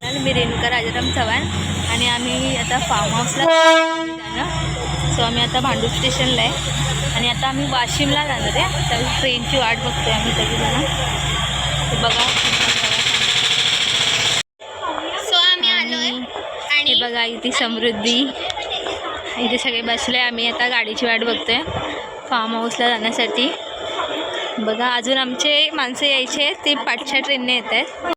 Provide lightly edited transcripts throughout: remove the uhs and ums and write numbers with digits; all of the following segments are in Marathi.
नमस्कार, मी रेणुका राजाराम चव्हाण आणि आम्ही आता फार्म हाऊसला सो आम्ही आता भांडूप स्टेशनला आहे आणि आता आम्ही वाशिमला जाणार आहे. तर ट्रेनची वाट बघतोय आम्ही सगळीजण. ते बघा सो आम्ही आलोय आणि बघा इथे समृद्धी, इथे सगळे बसले. आम्ही आता गाडीची वाट बघतोय फार्म हाऊसला जाण्यासाठी. बघा अजून आमचे माणसं यायचे, ते 5च्या ट्रेनने येत आहेत.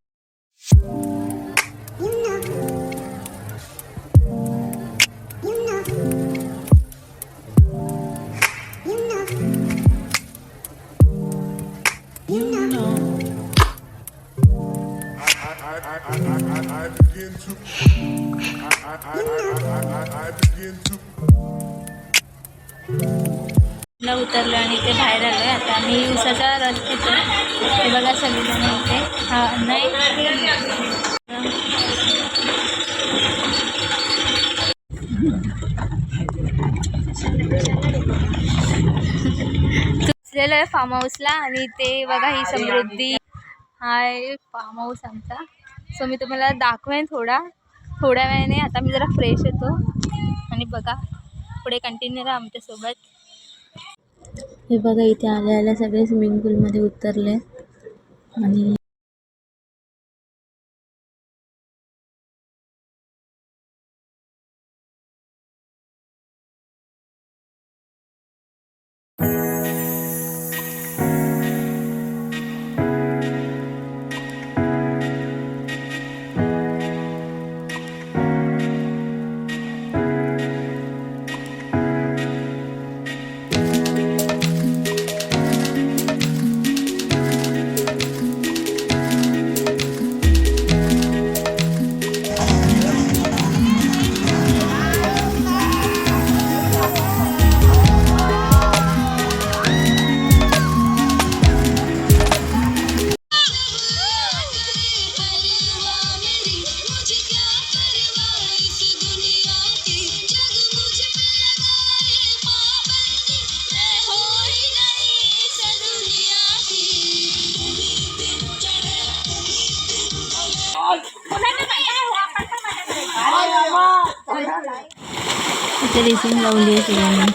उतरलो आणि ते बाहेर आलोय. आता आम्ही उसाचा रस पितो. ते बघा सगळेजण इथे. हा नाही बसलेलो आहे फार्म हाऊसला आणि ते बघा ही समृद्धी हाय फार्म हाऊस आमचा. सो मी तुम्हाला दाखवेन थोड्या वेळाने. आता मी जरा फ्रेश येतो आणि बघा पुढे कंटिन्यू राहा आमच्यासोबत. हे बघा इथे आल्या सगळे स्विमिंग पूलमध्ये उतरले आणि इथे रेसिंग लावली आहे सगळ्यांनी.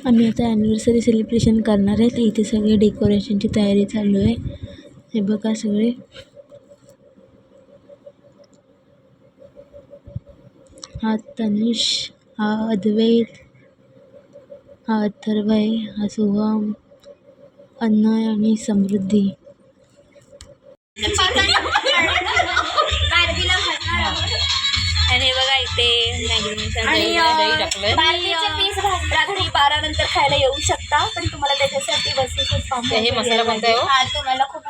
आम्ही आता ॲनिव्हर्सरी सेलिब्रेशन करणार आहे. तर इथे सगळे डेकोरेशनची तयारी चालू आहे. हे बघा सगळे. हा तनुष, हा अद्वैत, हा अथर्व आहे, हा सोहम, अनय आणि समृद्धी. आणि बघा इथे रात्री 12 नंतर खायला येऊ शकता, पण तुम्हाला त्याच्यासाठी बसेस मसाला बनतोय. तुम्हाला खूप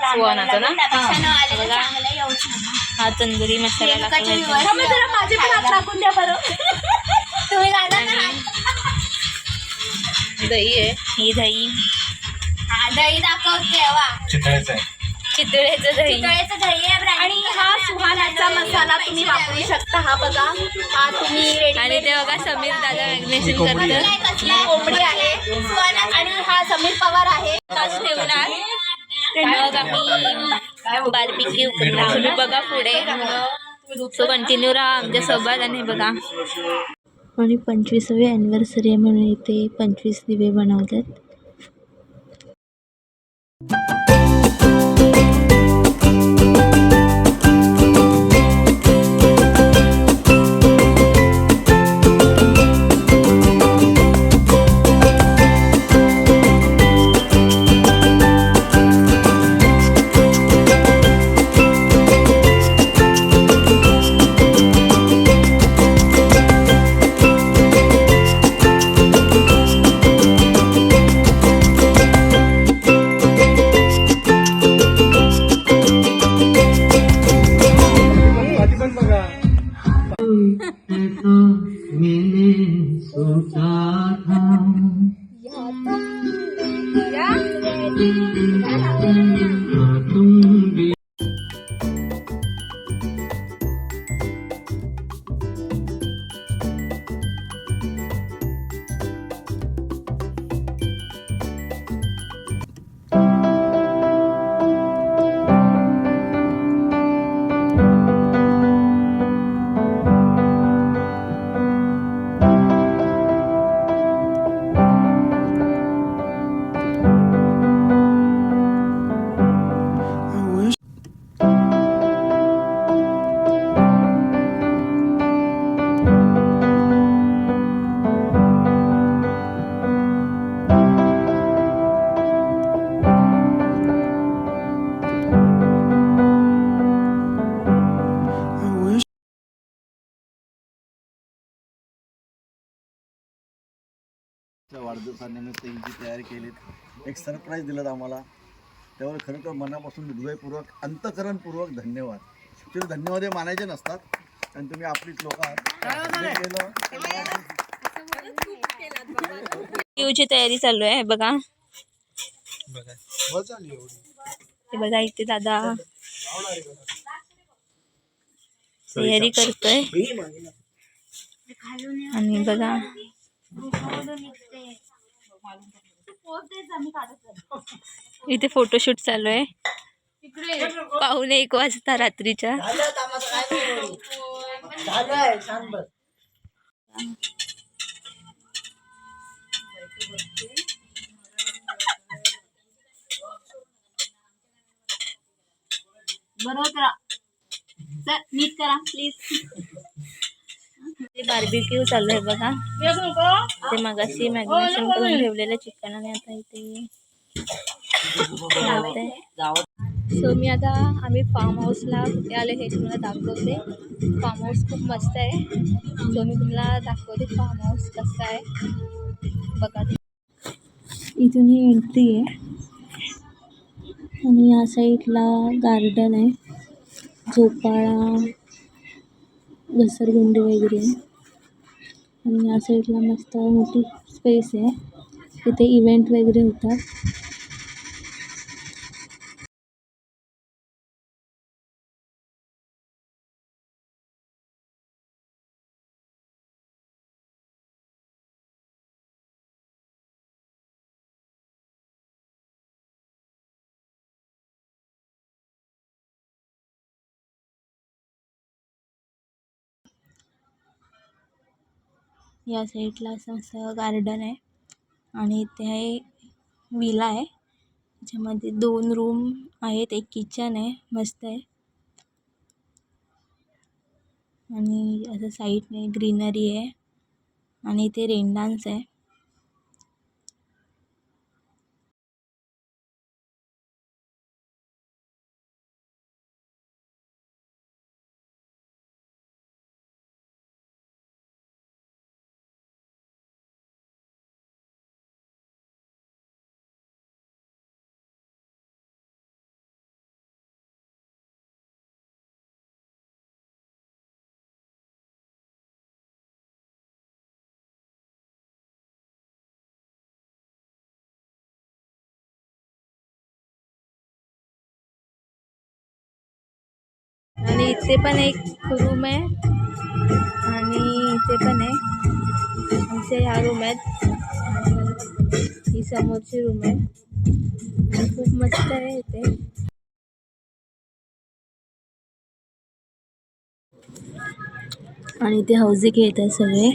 हा तंदुरी मसाला माझे पण हात टाकून द्या बरं. तुम्ही दही आहे. ही दही दही दाखवते. चितळेचं दही आणि हा सुहानाचा मसाला तुम्ही वापरू शकता. हा बघा, हा तुम्ही आणि ते बघा समीर दादा मॅग्नेशन करतात. कोंबडी आहे सुहाना आणि हा समीर पवार आहे. तास ठेवणार मग आम्ही बार्बिक्यू करणार. तुम्ही बघा पुढे. सो कंटिन्यू राहा आमच्यासोबत. आणि बघा आणि 25वी ॲनिव्हर्सरी आहे म्हणून इथे 25 दिवे बनवतात. आमच्या वाढदिवसानिमित्त ही जी तयारी केलीत, एक सरप्राईज दिलं आम्हाला, त्यावर खरं तर मनापासून हृदयपूर्वक अंतःकरणपूर्वक धन्यवाद. ॲक्च्युली धन्यवाद हे मानायचे नसतात, कारण तुम्ही आपलीच लोक आहात. जे केलं ची तयारी चालू आहे बघा. हे बघा इथे दादा तयारी करतोय आणि बघा इथे फोटोशूट चालू आहे. 1:15 रात्रीच्या. बरोबर करा सर, नीट करा प्लीज. ते बार्बीक्यू चालू आहे बघा. ते मगाशी मॅग्नेशन करून ठेवलेलं चिकन आणि आता इथे सो मी आता आम्ही फार्म हाऊसला कुठे आले हे तुम्हाला दाखवते. फार्म हाऊस खूप मस्त आहे. सो मी तुम्हाला दाखवते फार्म हाऊस कसं आहे बघा. इथून ही एंट्री आहे आणि या साईडला गार्डन आहे, झोपाळा, घसरगुंडी वगैरे आहे. आणि या साईडला मस्त मोठी स्पेस आहे, तिथे इव्हेंट वगैरे होतात. या साईडला असं गार्डन आहे आणि इथे आहे विला आहे, ज्यामध्ये 2 रूम आहेत, एक किचन आहे, मस्त आहे. आणि असं साईडने ग्रीनरी आहे आणि इथे रेन डान्स आहे. आणि इथे पण एक रूम आहे आणि इथे पण आहे. आमच्या ह्या रूम आहेत आणि ही समोरची रूम आहे आणि खूप मस्त आहे इथे. आणि इथे हौजी खेळत आहे सगळे.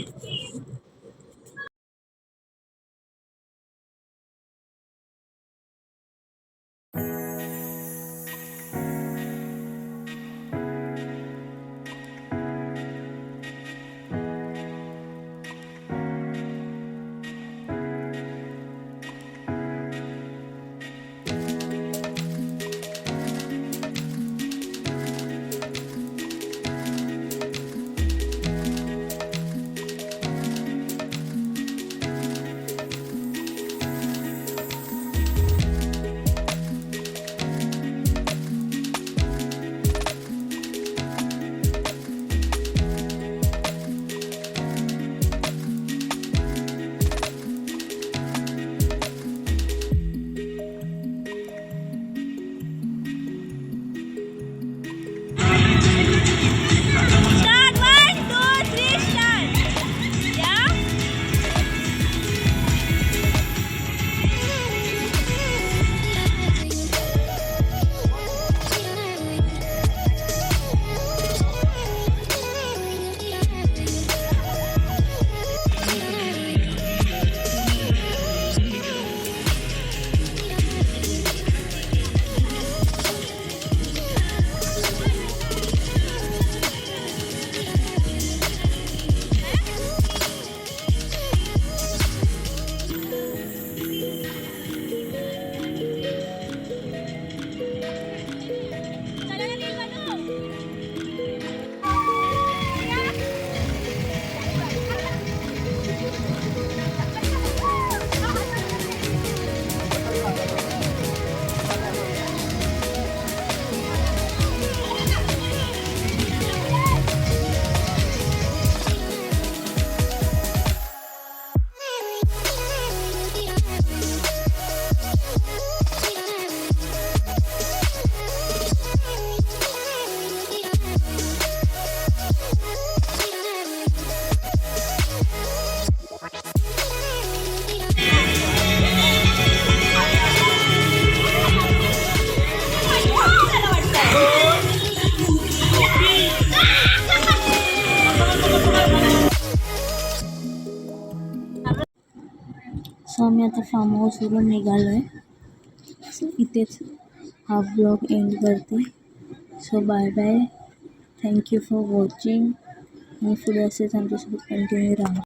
सो आम्ही आता फार्म हाऊसवरून निघालो आहे. सो इथेच हा ब्लॉग एंड करते. So bye bye. Thank you for watching. आणि पुढे असेच आमच्यासोबत कंटिन्यू राहा.